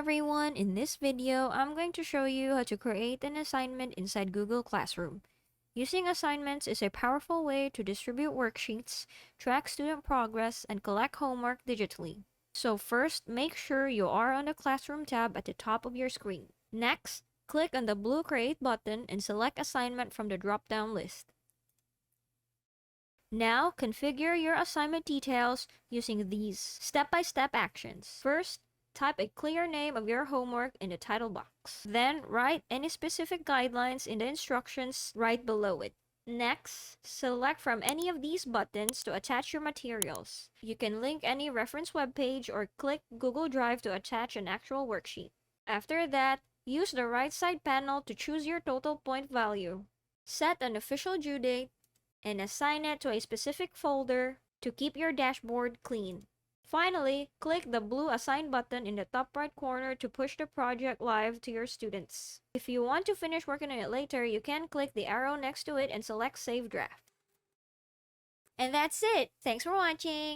everyone, in this video, I'm going to show you how to create an assignment inside Google Classroom. Using assignments is a powerful way to distribute worksheets, track student progress, and collect homework digitally. So first, make sure you are on the Classroom tab at the top of your screen. Next, click on the blue Create button and select Assignment from the drop-down list. Now, configure your assignment details using these step-by-step actions. First, type a clear name of your homework in the title box. Then, write any specific guidelines in the instructions right below it. Next, select from any of these buttons to attach your materials. You can link any reference webpage or click Google Drive to attach an actual worksheet. After that, use the right side panel to choose your total point value. Set an official due date and assign it to a specific folder to keep your dashboard clean. Finally, click the blue Assign button in the top right corner to push the project live to your students. If you want to finish working on it later, you can click the arrow next to it and select Save Draft. And that's it! Thanks for watching!